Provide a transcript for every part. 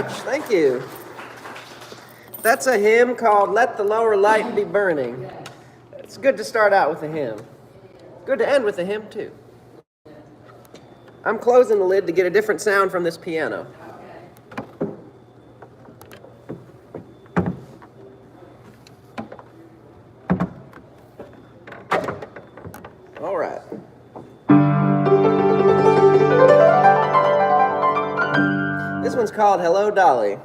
much. Thank you. That's a hymn called Let the Lower Light Be Burning. It's good to start out with a hymn. Good to end with a hymn, too. I'm closing the lid to get a different sound from this piano. All right. This one's called Hello, Dolly.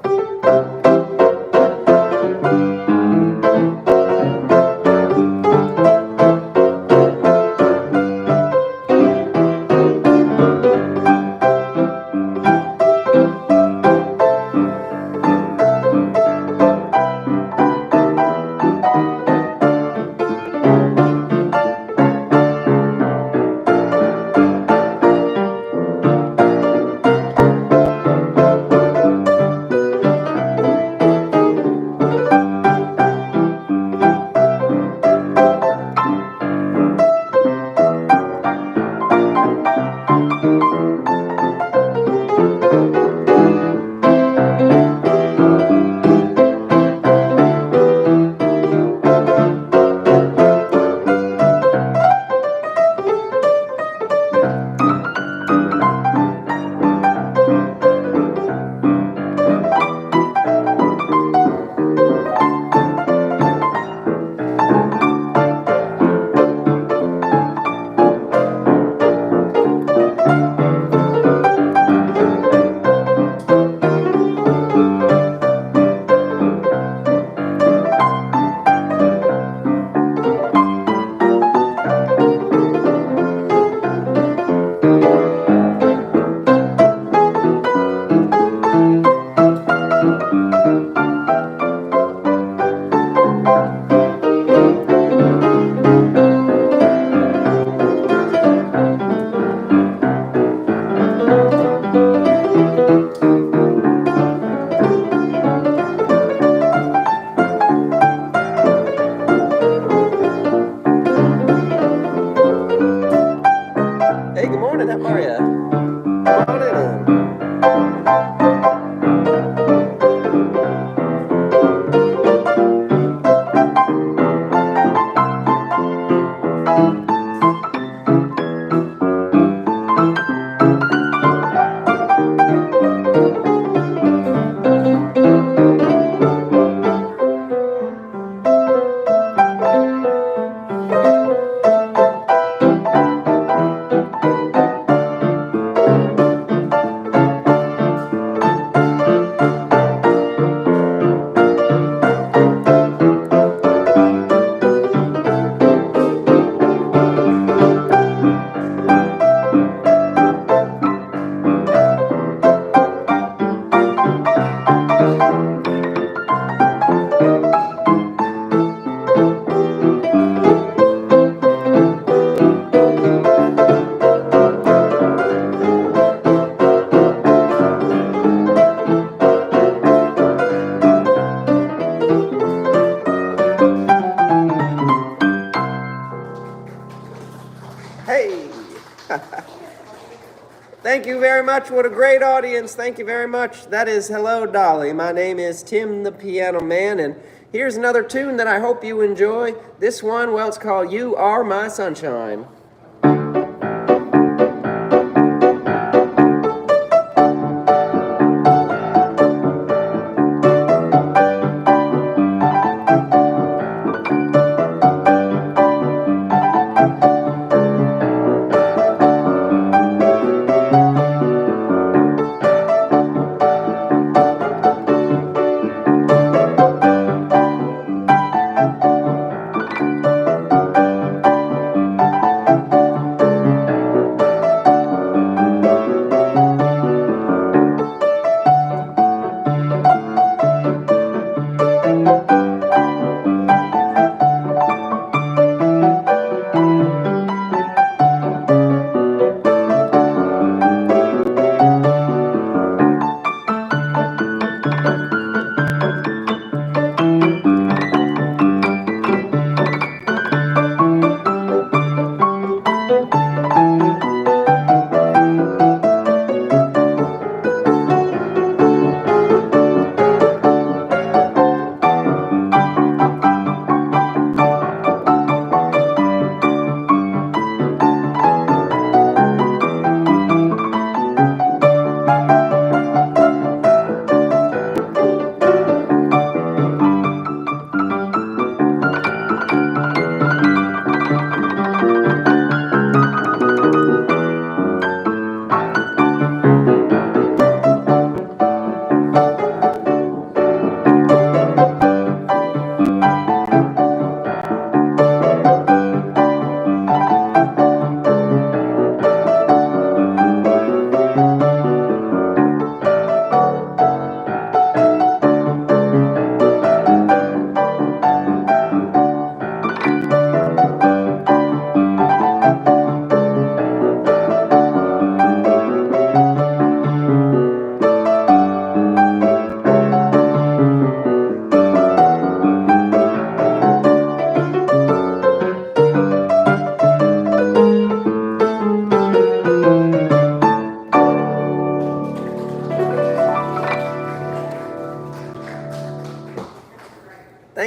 Thank you very much. What a great audience. Thank you very much. That is Hello, Dolly. My name is Tim the Piano Man, and here's another tune that I hope you enjoy. This one, well, it's called You Are My Sunshine.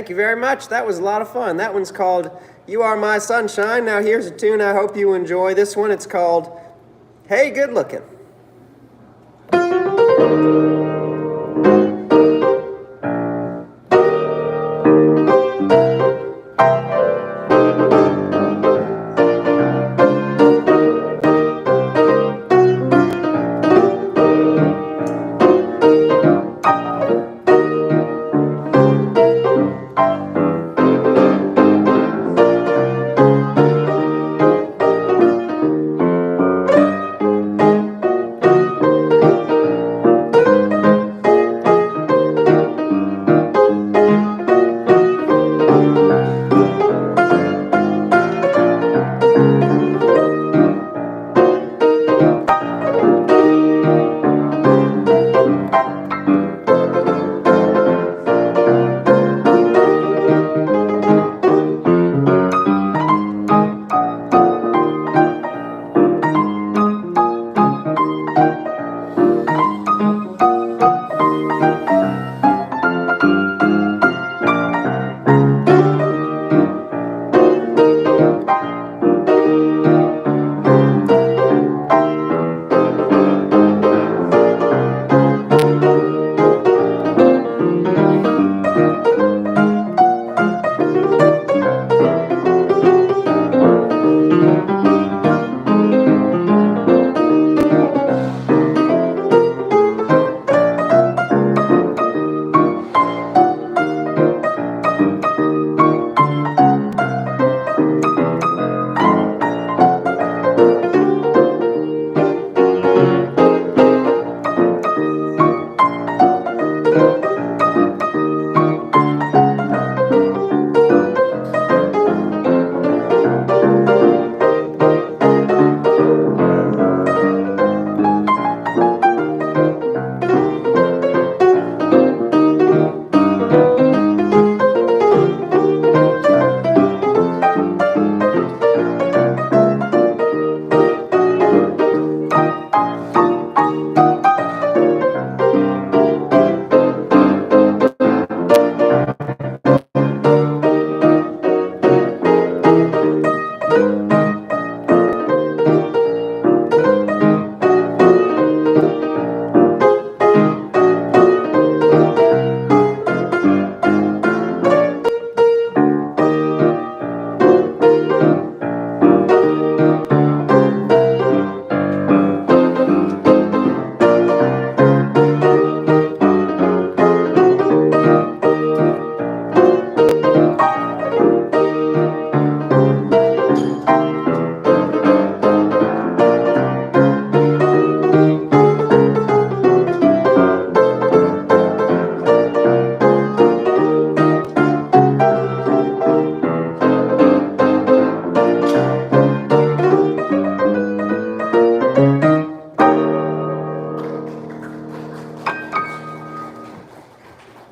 Thank you very much. That was a lot of fun. That one's called You Are My Sunshine. Now here's a tune I hope you enjoy. This one, it's called Hey Good Lookin'.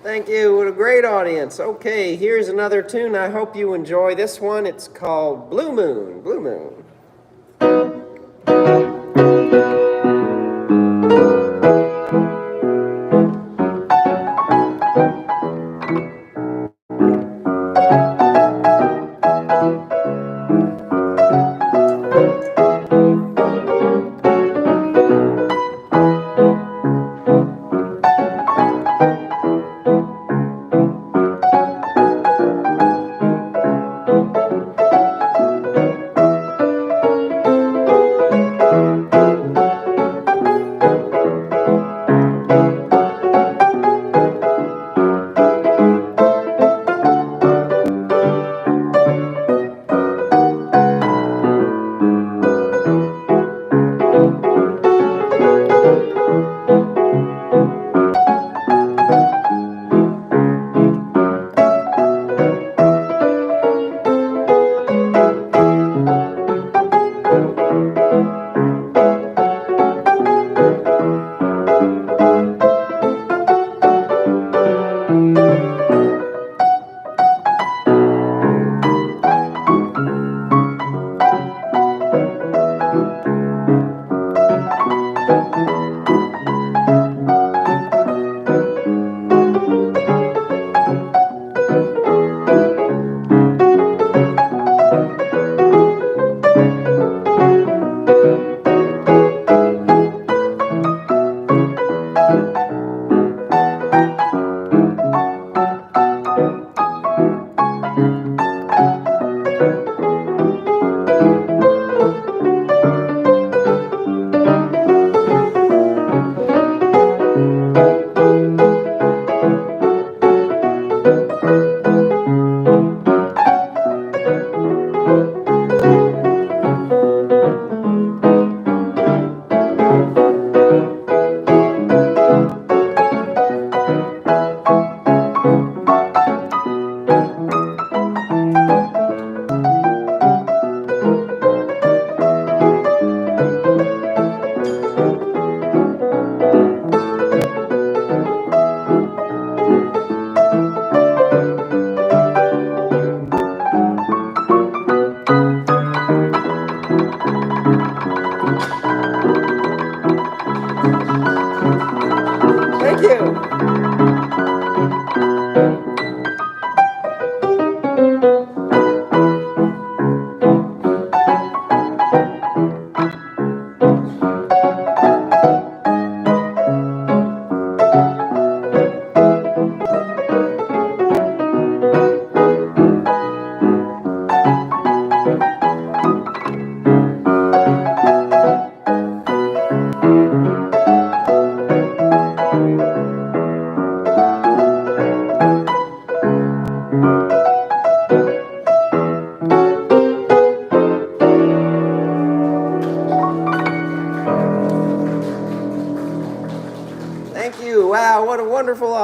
Thank you. What a great audience. Okay, here's another tune. I hope you enjoy this one. It's called Blue Moon. Blue Moon.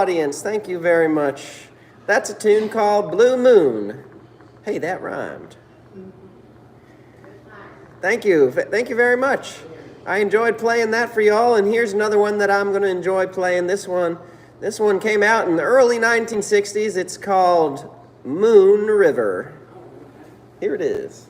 audience, thank you very much. That's a tune called Blue Moon. Hey, that rhymed. Thank you very much. I enjoyed playing that for y'all, and here's another one that I'm going to enjoy playing. This one came out in the early 1960s. It's called Moon River. Here it is.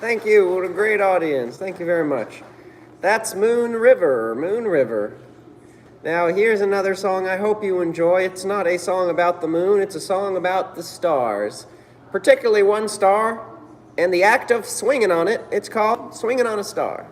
Thank you. What a great audience. Thank you very much. That's Moon River, Moon River. Now, here's another song I hope you enjoy. It's not a song about the moon, it's a song about the stars, particularly one star and the act of swinging on it. It's called Swinging on a Star.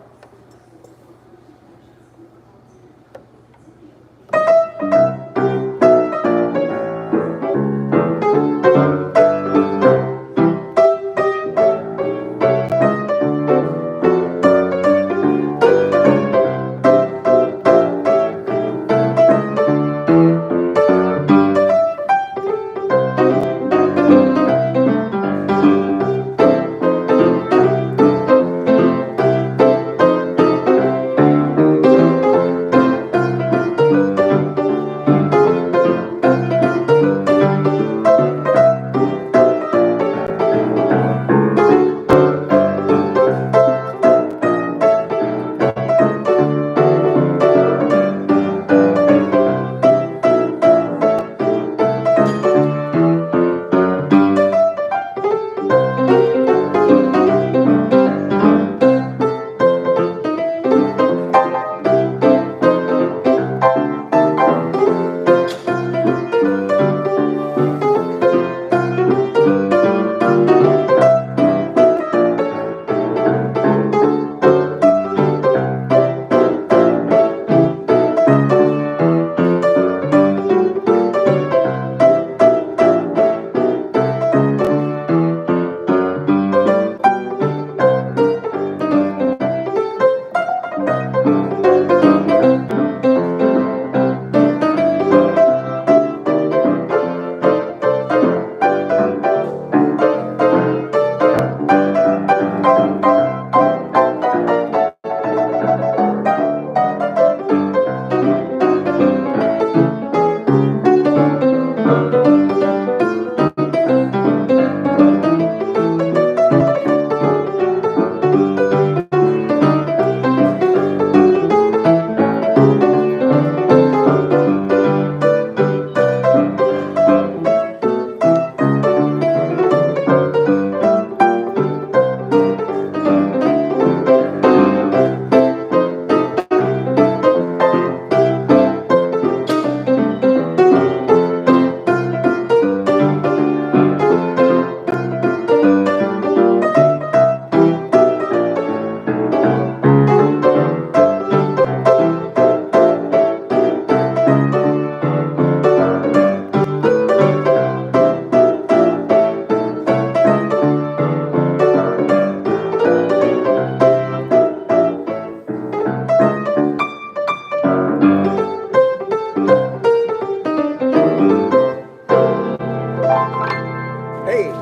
Hey,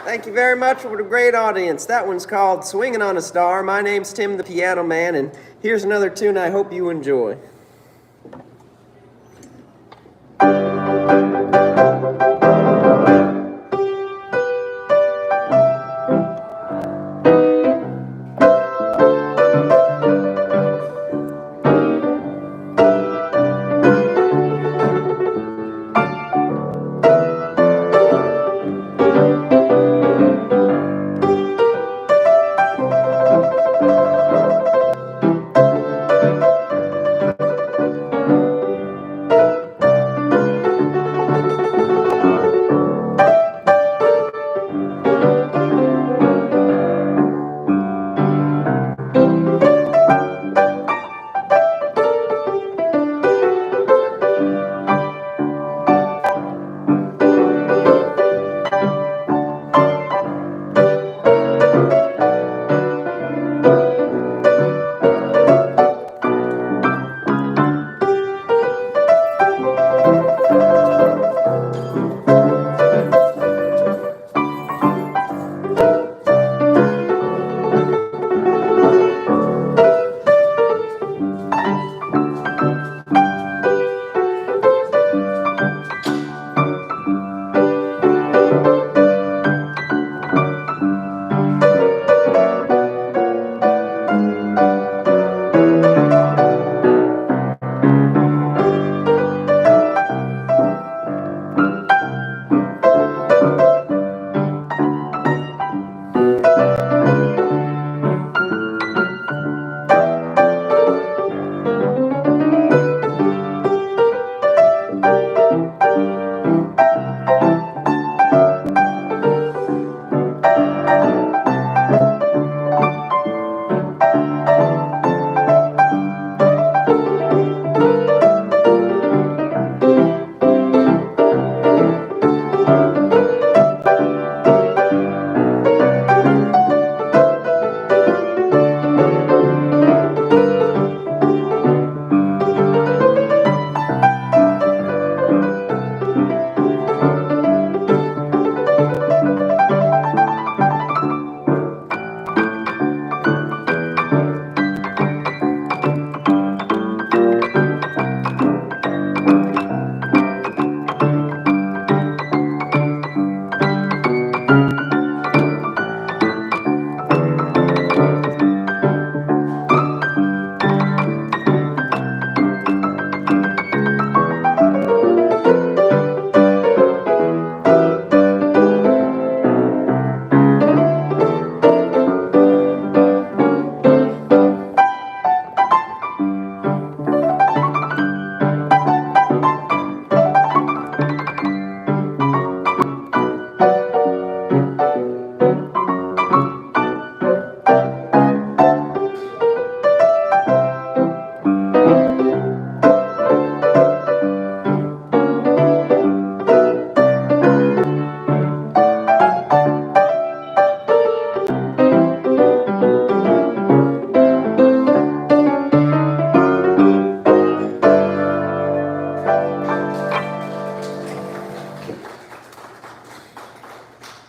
thank you very much. What a great audience. That one's called Swinging on a Star. My name's Tim the Piano Man, and here's another tune I hope you enjoy.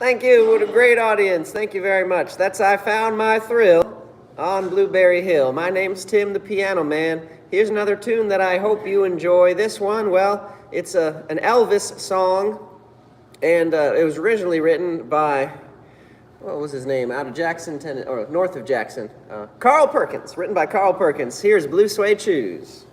Thank you. What a great audience. Thank you very much. That's I Found My Thrill on Blueberry Hill. My name's Tim, the Piano Man. Here's another tune that I hope you enjoy. This one, well, it's an Elvis song, and it was originally written by, what was his name, out of Jackson, or north of Jackson, Carl Perkins, written by Carl Perkins. Here's Blue Suede Shoes.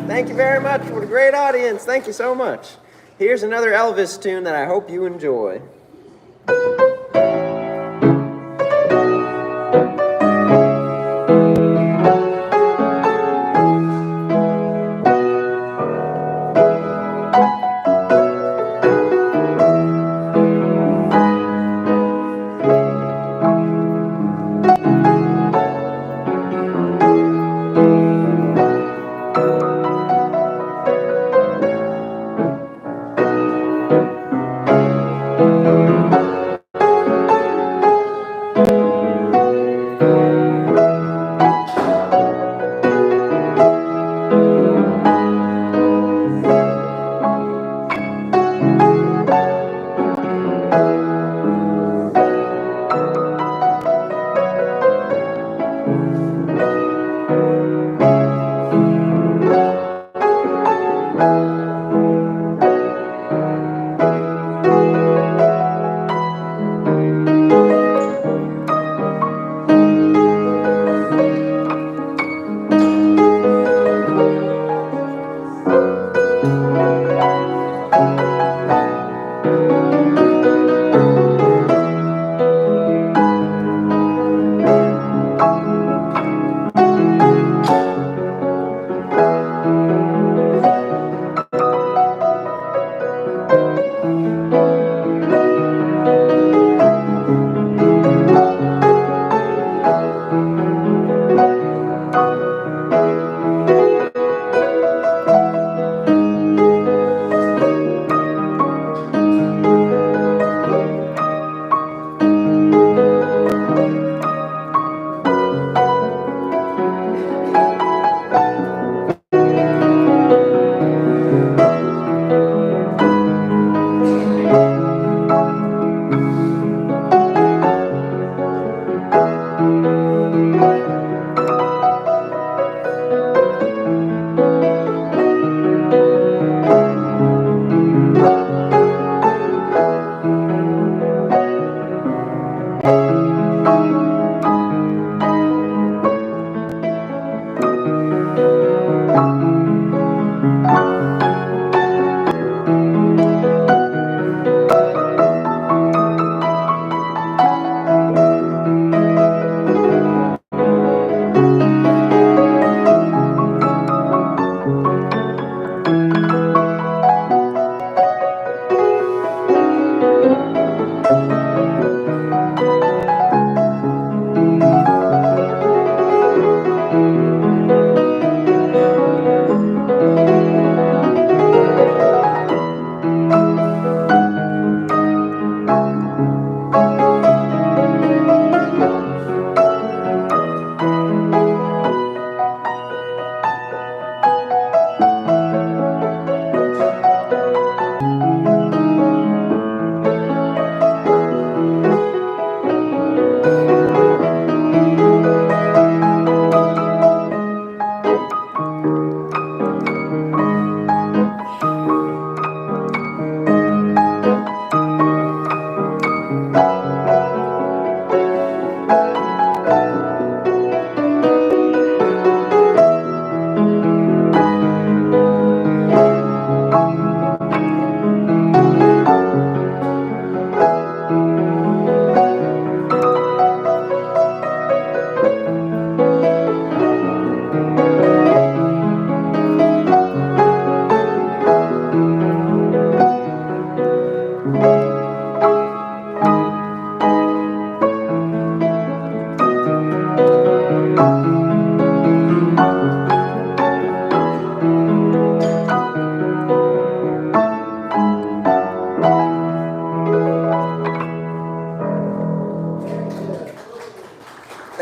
Thank you very much. What a great audience. Thank you so much. Here's another Elvis tune that I hope you enjoy.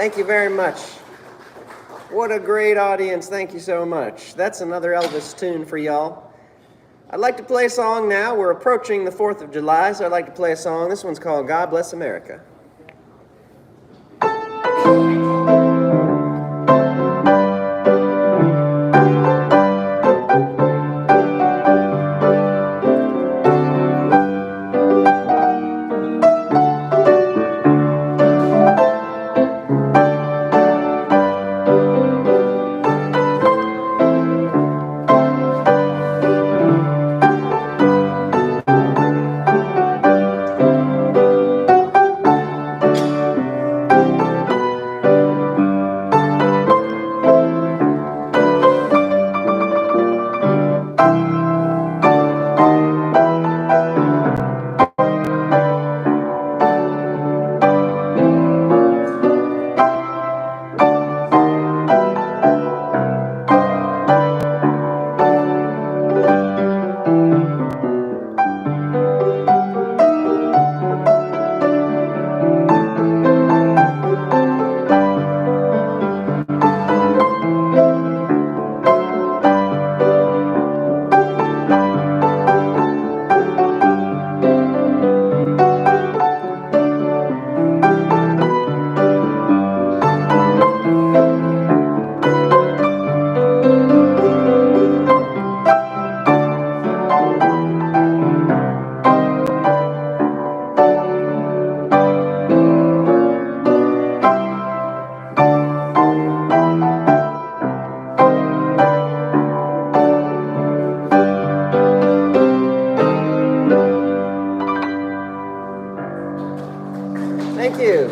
Thank you very much. What a great audience. Thank you so much. That's another Elvis tune for y'all. I'd like to play a song now. We're approaching the 4th of July, so I'd like to play a song. This one's called God Bless America. Thank you.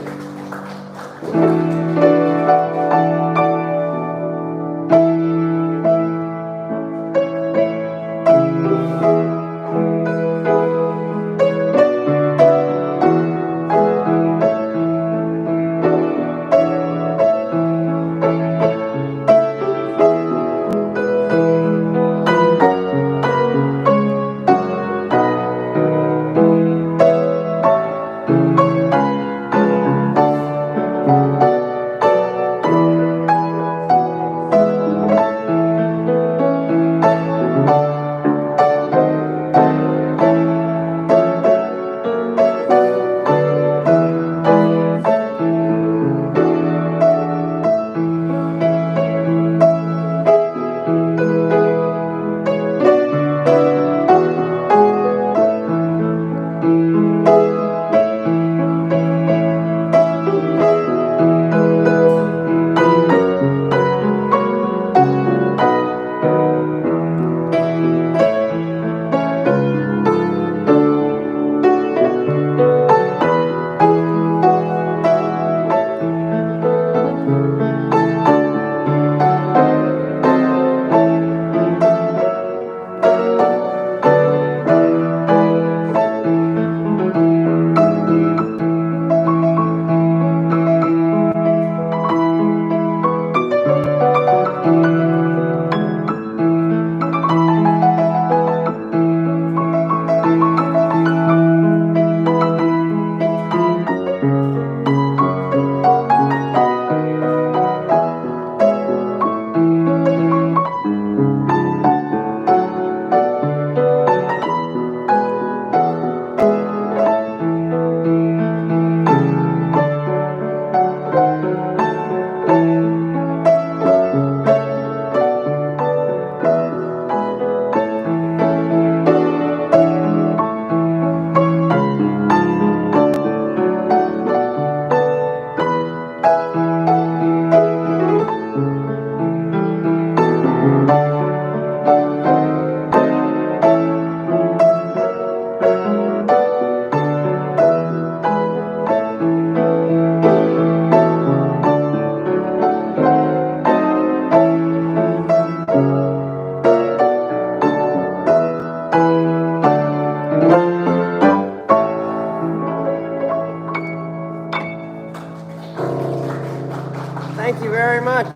Thank you very much.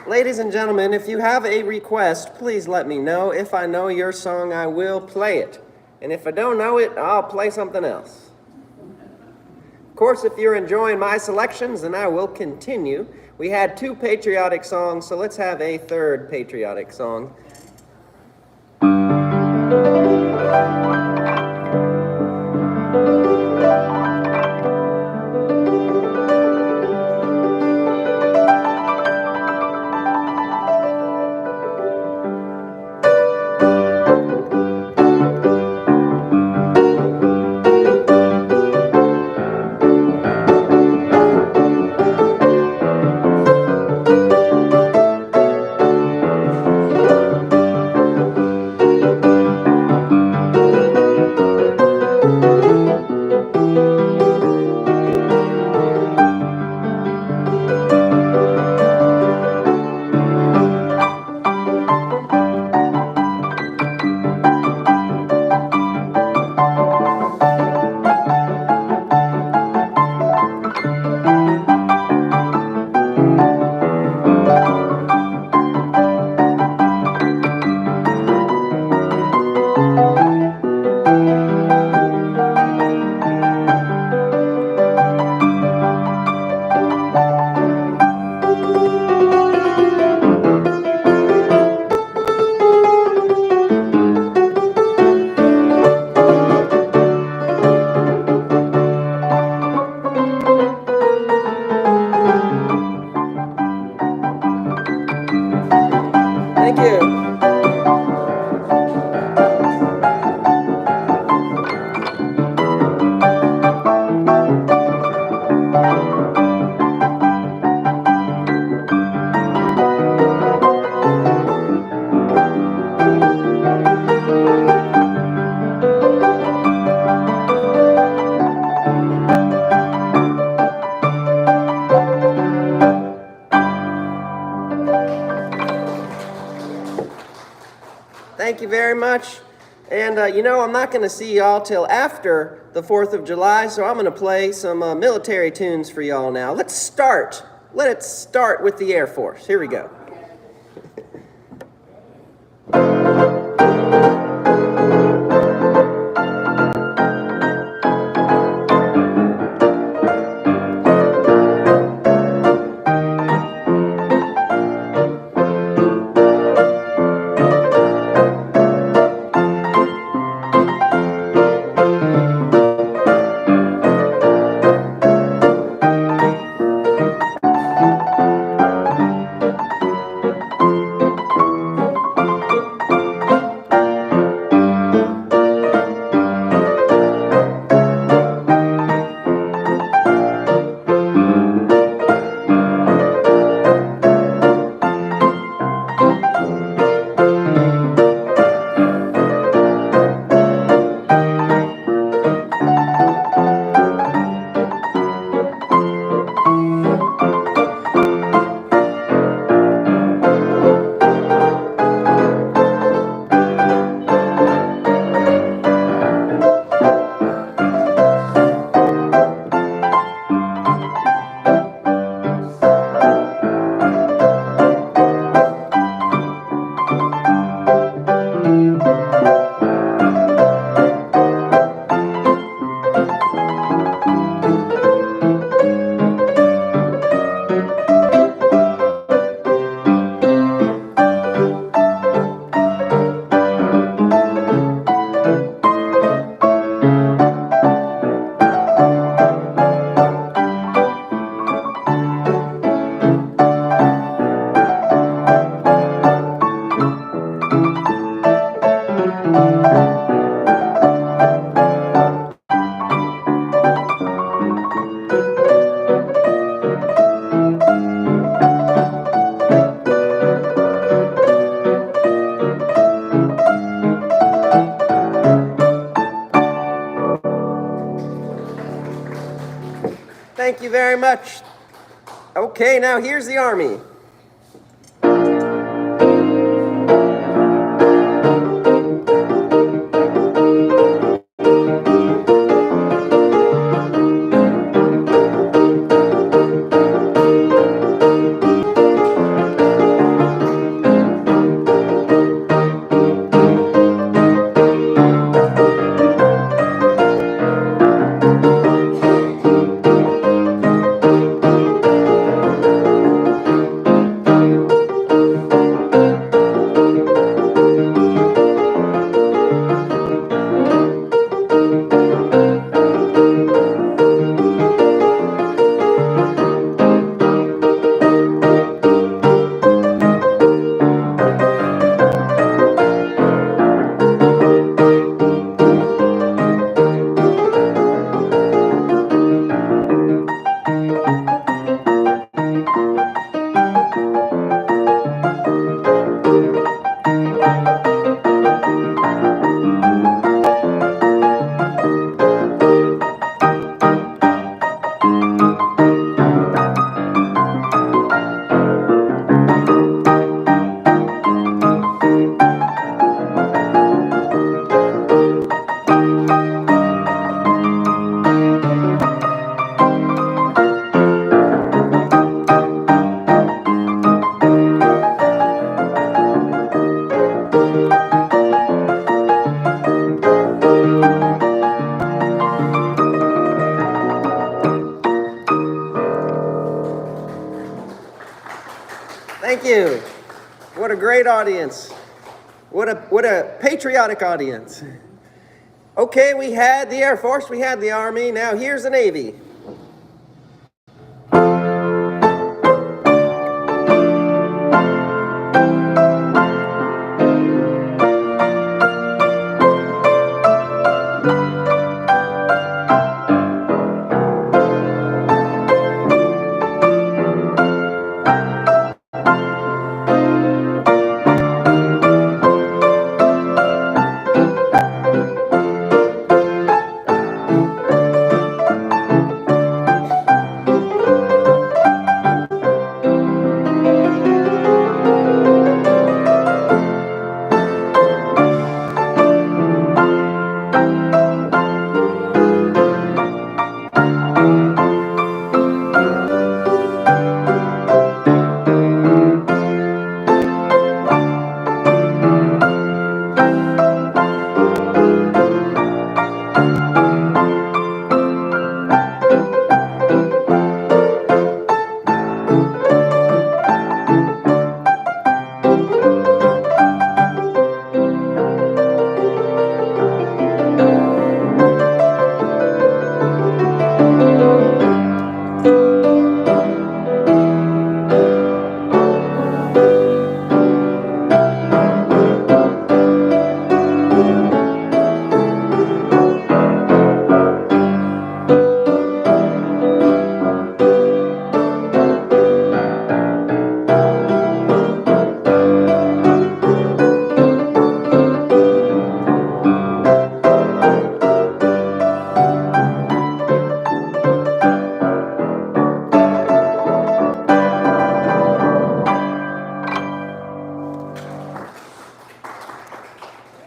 Ladies and gentlemen, if you have a request, please let me know. If I know your song, I will play it. And if I don't know it, I'll play something else. Of course, if you're enjoying my selections, then I will continue. We had 2 patriotic songs, so let's have a 3rd patriotic song. Thank you. Thank you very much. And I'm not going to see y'all till after the 4th of July, so I'm going to play some military tunes for y'all now. Let's start. Let's start with the Air Force. Here we go. Thank you very much. Okay, now here's the Army. great audience. What a patriotic audience. Okay, we had the Air Force, we had the Army, now here's the Navy.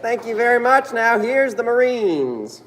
Thank you very much. Now here's the Marines.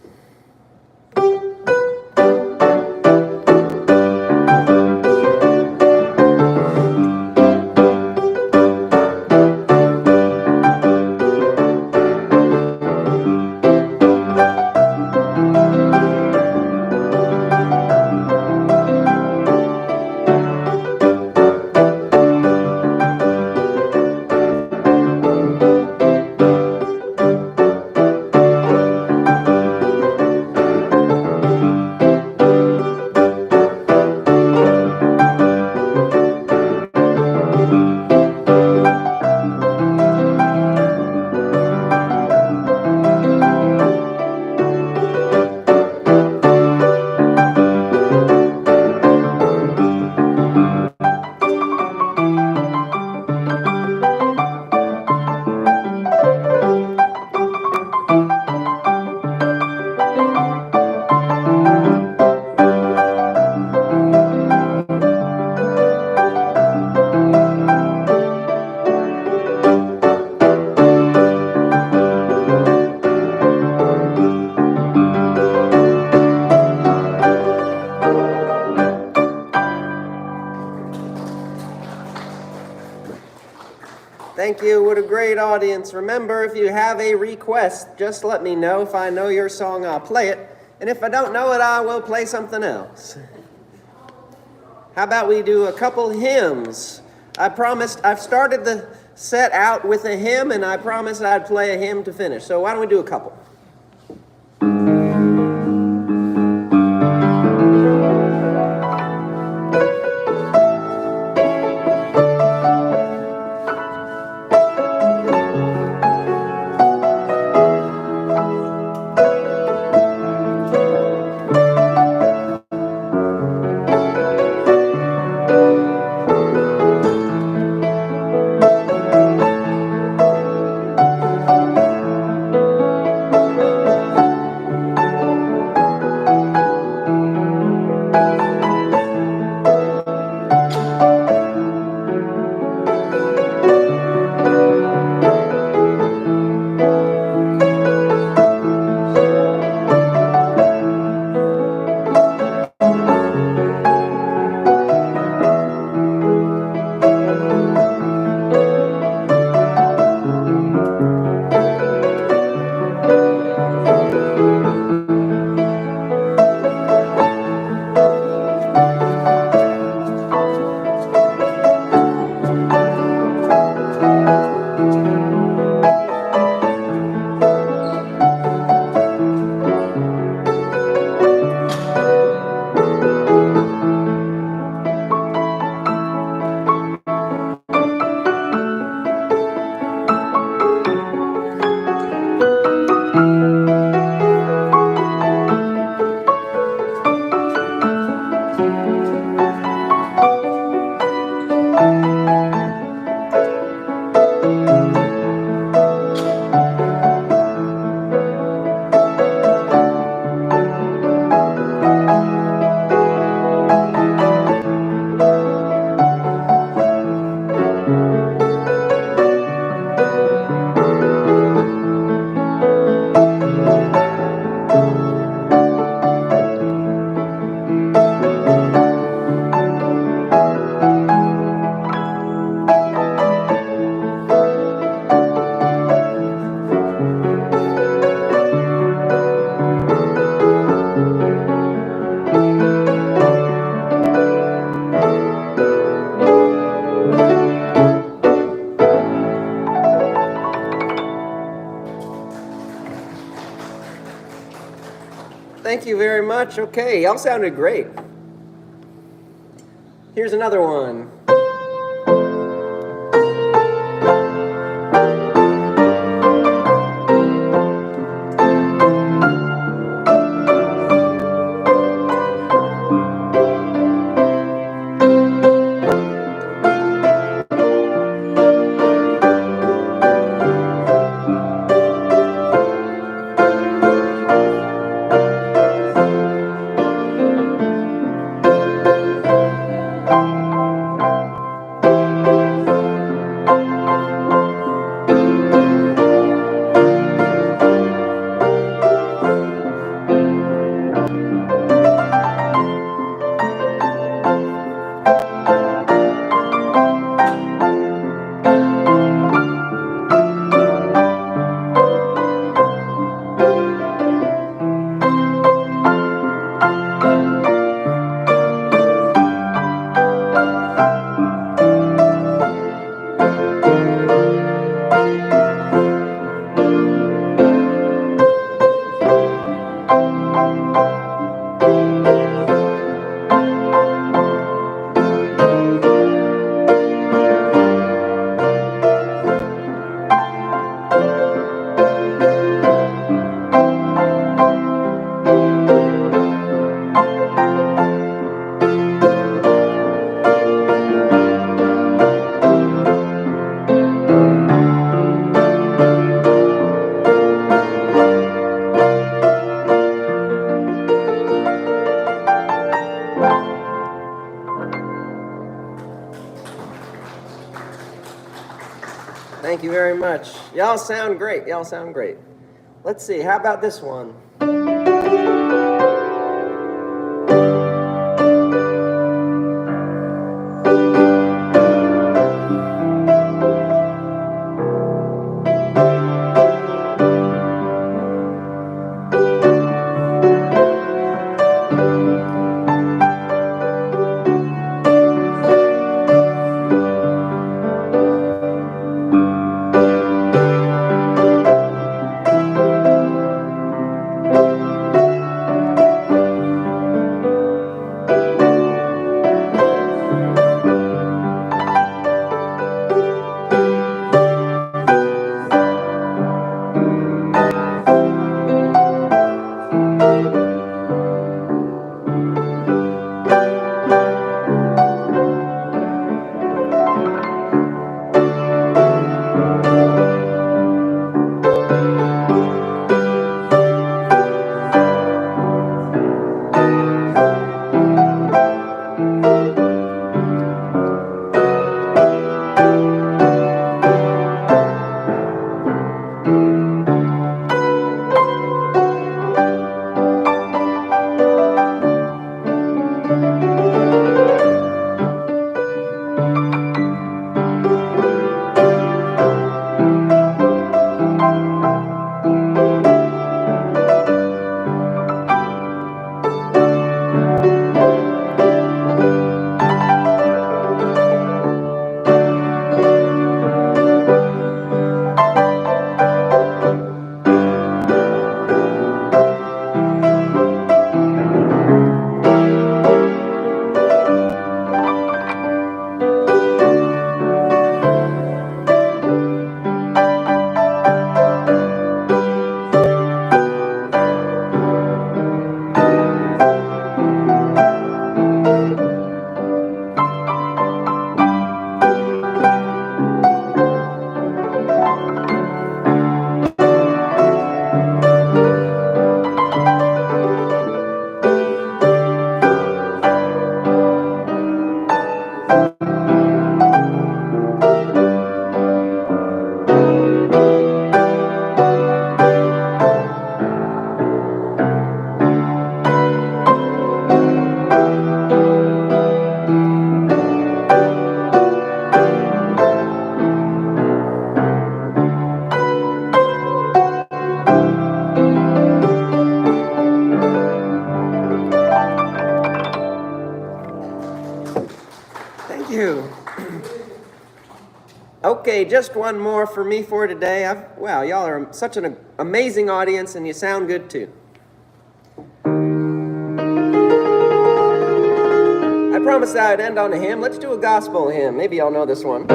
Thank you. What a great audience. Remember, if you have a request, just let me know. If I know your song, I'll play it. And if I don't know it, I will play something else. How about we do a couple hymns? I promised, I've started the set out with a hymn, and I promised I'd play a hymn to finish. So why don't we do a couple? Thank you very much. Okay, y'all sounded great. Here's another one. Thank you very much. Y'all sound great. Y'all sound great. Let's see, how about this one? Okay, just one more for me for today. Wow, y'all are such an amazing audience, and you sound good too. promised I'd end on a hymn. Let's do a gospel hymn. Maybe y'all know this one.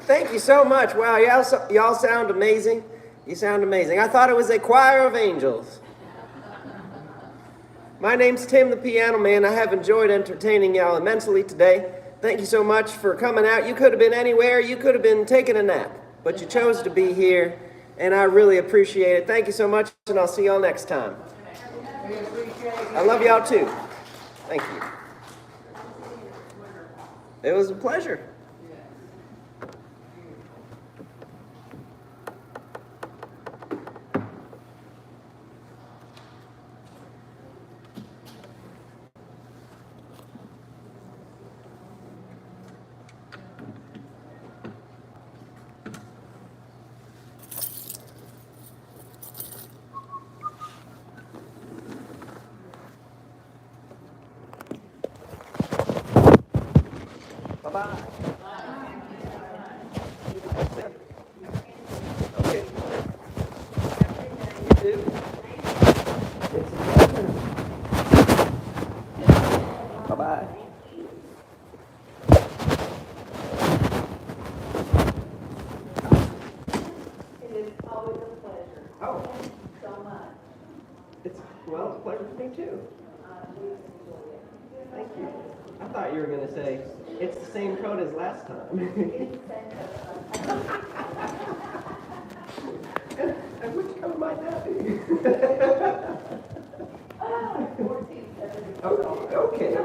Thank you so much. Wow, y'all sound amazing. You sound amazing. I thought it was a choir of angels. My name's Tim, the piano man. I have enjoyed entertaining y'all immensely today. Thank you so much for coming out. You could have been anywhere. You could have been taking a nap, but you chose to be here, and I really appreciate it. Thank you so much, and I'll see y'all next time. I love y'all too. Thank you. It was a pleasure. Bye-bye. Okay. You too. Bye-bye. It is always a pleasure. Oh, Thank you so much. it's a pleasure for me too. We enjoy it. Thank you. I thought you were going to say, it's the same code as last time. And which code might that be? 1470. Okay.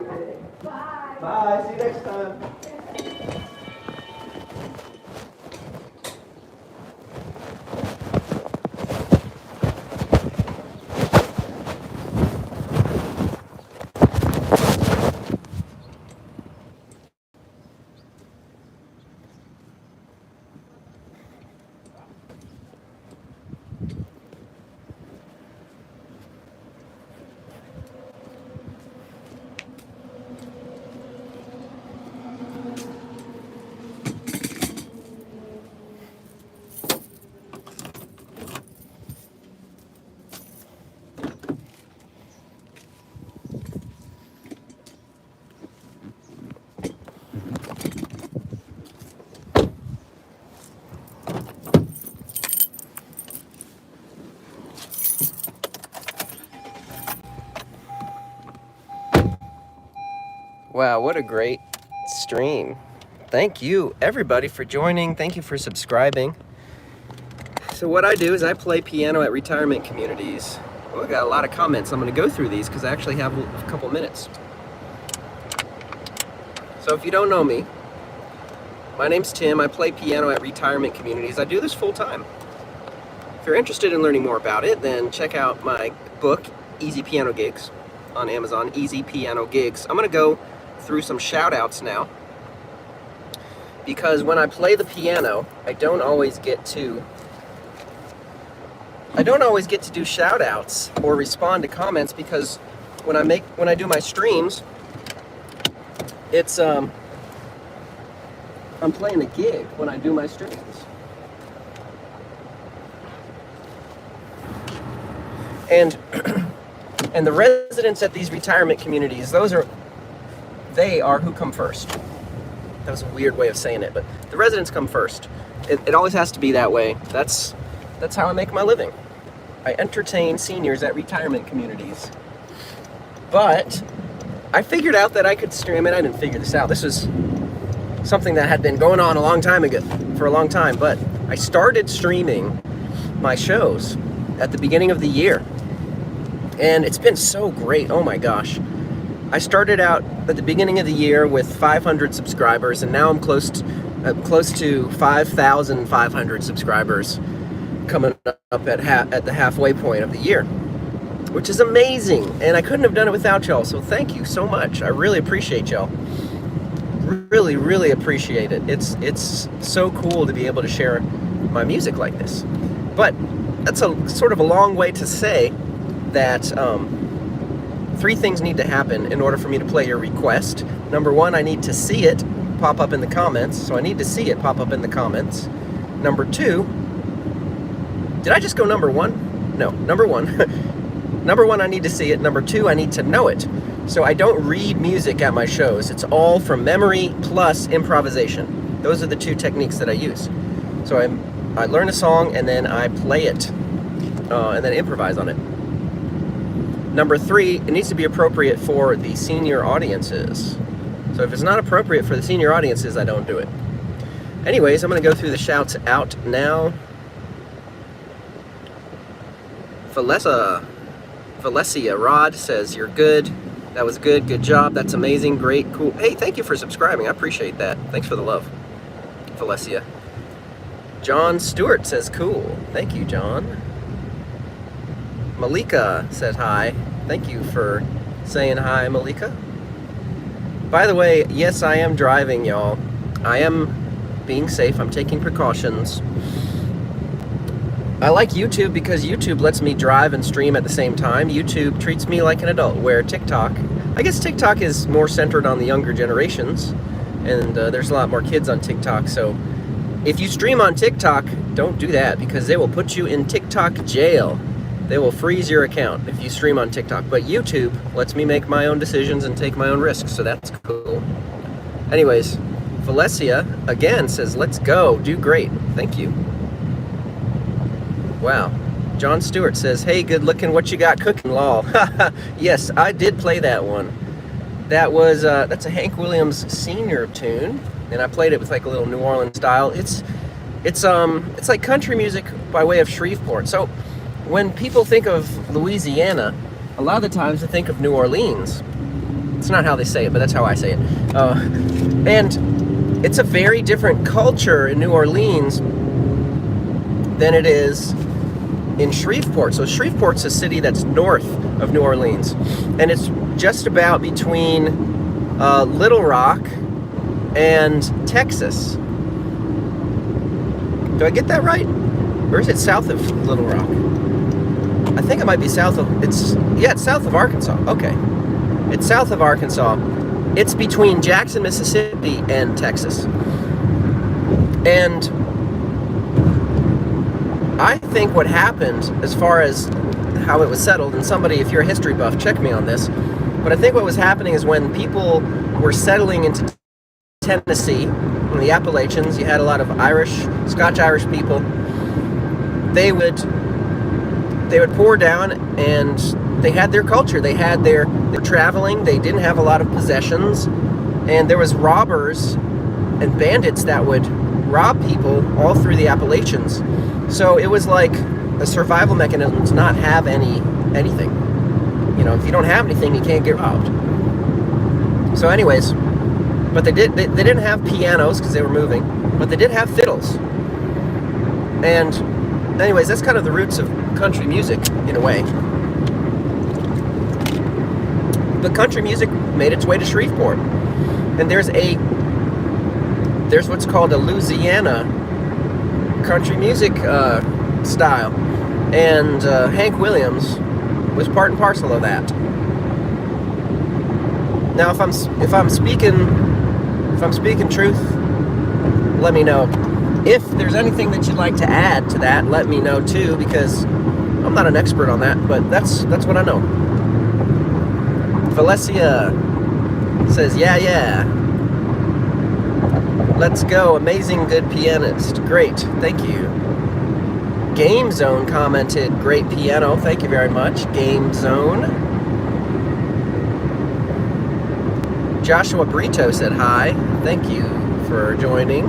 Bye. Bye. See you next time. Wow, what a great stream. Thank you, everybody, for joining. Thank you for subscribing. So what I do is I play piano at retirement communities. Well, I got a lot of comments. I'm going to go through these because I actually have a couple minutes. So if you don't know me, my name's Tim. I play piano at retirement communities. I do this full time. If you're interested in learning more about it, then check out my book, Easy Piano Gigs, on Amazon, Easy Piano Gigs. I'm going to go through some shout outs now, because when I play the piano, I don't always get to I don't always get to do shout outs or respond to comments because when I do my streams, it's I'm playing a gig when I do my streams. And and the residents at these retirement communities, they are who come first. That was a weird way of saying it, but the residents come first. It always has to be that way. That's how I make my living. I entertain seniors at retirement communities. But I figured out that I could stream it. I didn't figure this out. This was something that had been going on for a long time, but I started streaming my shows at the beginning of the year. And it's been so great. Oh my gosh. I started out at the beginning of the year with 500 subscribers, and now I'm close to 5,500 subscribers, coming up at the halfway point of the year, which is amazing. And I couldn't have done it without y'all. So thank you so much. I really appreciate y'all. Really, really appreciate it. It's so cool to be able to share my music like this. But that's a sort of a long way to say that 3 things need to happen in order for me to play your request. Number 1, I need to see it pop up in the comments. So I need to see it pop up in the comments. Number 2, did I just go number 1? No, number 1. Number 1, I need to see it. Number 2, I need to know it. So I don't read music at my shows. It's all from memory plus improvisation. Those are the 2 techniques that I use. So I learn a song and then I play it and then improvise on it. Number 3, it needs to be appropriate for the senior audiences. So if it's not appropriate for the senior audiences, I don't do it. Anyways, I'm going to go through the shouts out now. Valencia Rod says, "You're good. That was good. Good job. That's amazing. Great. Cool. Hey, thank you for subscribing. I appreciate that. Thanks for the love, Valencia." John Stewart says, "Cool. Thank you, John." Malika said hi. Thank you for saying hi, Malika. By the way, yes, I am driving, y'all. I am being safe. I'm taking precautions. I like YouTube because YouTube lets me drive and stream at the same time. YouTube treats me like an adult, where I guess TikTok is more centered on the younger generations, and there's a lot more kids on TikTok. So if you stream on TikTok, don't do that because they will put you in TikTok jail. They will freeze your account if you stream on TikTok. But YouTube lets me make my own decisions and take my own risks, so that's cool. Anyways, Valencia again says, "Let's go. Do great." Thank you. Wow. John Stewart says, "Hey, good looking. What you got cooking, lol?" Yes, I did play that one. That's a Hank Williams Sr. tune, and I played it with like a little New Orleans style. It's like country music by way of Shreveport. So when people think of Louisiana, a lot of the times they think of New Orleans. It's not how they say it, but that's how I say it. And it's a very different culture in New Orleans than it is in Shreveport. So Shreveport's a city that's north of New Orleans, and it's just about between Little Rock and Texas. Do I get that right? Or is it south of Little Rock? I think it might be south of, it's south of Arkansas. Okay. It's south of Arkansas. It's between Jackson, Mississippi and Texas. And I think what happened as far as how it was settled, and somebody, if you're a history buff, check me on this, but I think what was happening is when people were settling into Tennessee, in the Appalachians, you had a lot of Scotch-Irish people. They would pour down, and they had their culture. They were traveling. They didn't have a lot of possessions, and there was robbers and bandits that would rob people all through the Appalachians. So it was like a survival mechanism to not have anything. You know, if you don't have anything, you can't get robbed. So anyways, but they didn't have pianos because they were moving, but they did have fiddles. And anyways, that's kind of the roots of country music in a way. But country music made its way to Shreveport, and there's what's called a Louisiana country music style, And Hank Williams was part and parcel of that. Now, if I'm speaking truth, let me know. If there's anything that you'd like to add to that, let me know too, because I'm not an expert on that, but that's what I know. Valencia says, yeah. Let's go, amazing good pianist. Great, thank you. Game Zone commented, great piano, thank you very much, Game Zone. Joshua Brito said hi, thank you for joining.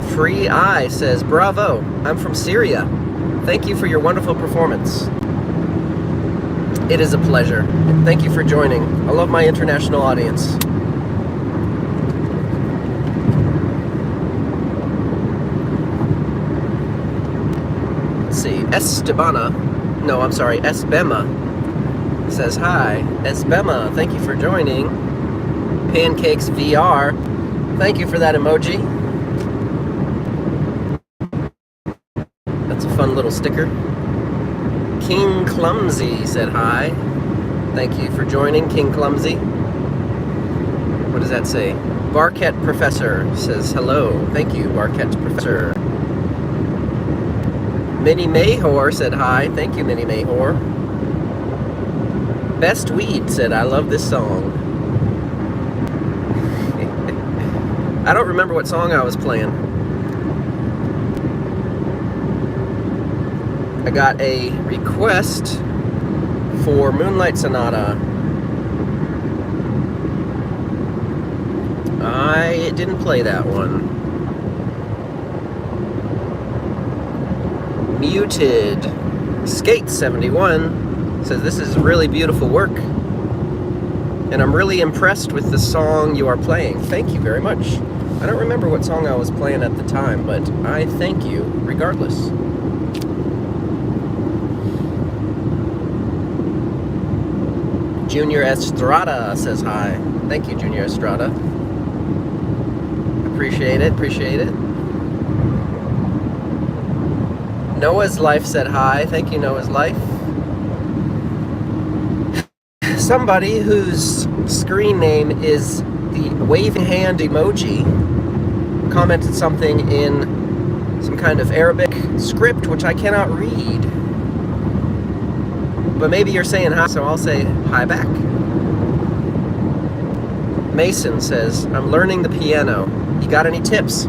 Free Eye says, bravo, I'm from Syria. Thank you for your wonderful performance. It is a pleasure. Thank you for joining. I love my international audience. Let's see, Esbema says hi. Esbema, thank you for joining. Pancakes VR, thank you for that emoji. That's a fun little sticker. King Clumsy said hi. Thank you for joining, King Clumsy. What does that say? Barquette Professor says hello. Thank you, Barquette Professor. Minnie Mayhor said hi. Thank you, Minnie Mayhor. Best Weed said, I love this song. I don't remember what song I was playing. I got a request for Moonlight Sonata. I didn't play that one. Muted Skate 71 says this is really beautiful work, and I'm really impressed with the song you are playing. Thank you very much. I don't remember what song I was playing at the time, but I thank you regardless. Junior Estrada says hi. Thank you, Junior Estrada. Appreciate it. Noah's Life said hi. Thank you, Noah's Life. Somebody whose screen name is the waving hand emoji commented something in some kind of Arabic script which I cannot read. But maybe you're saying hi, so I'll say hi back. Mason says, I'm learning the piano. You got any tips?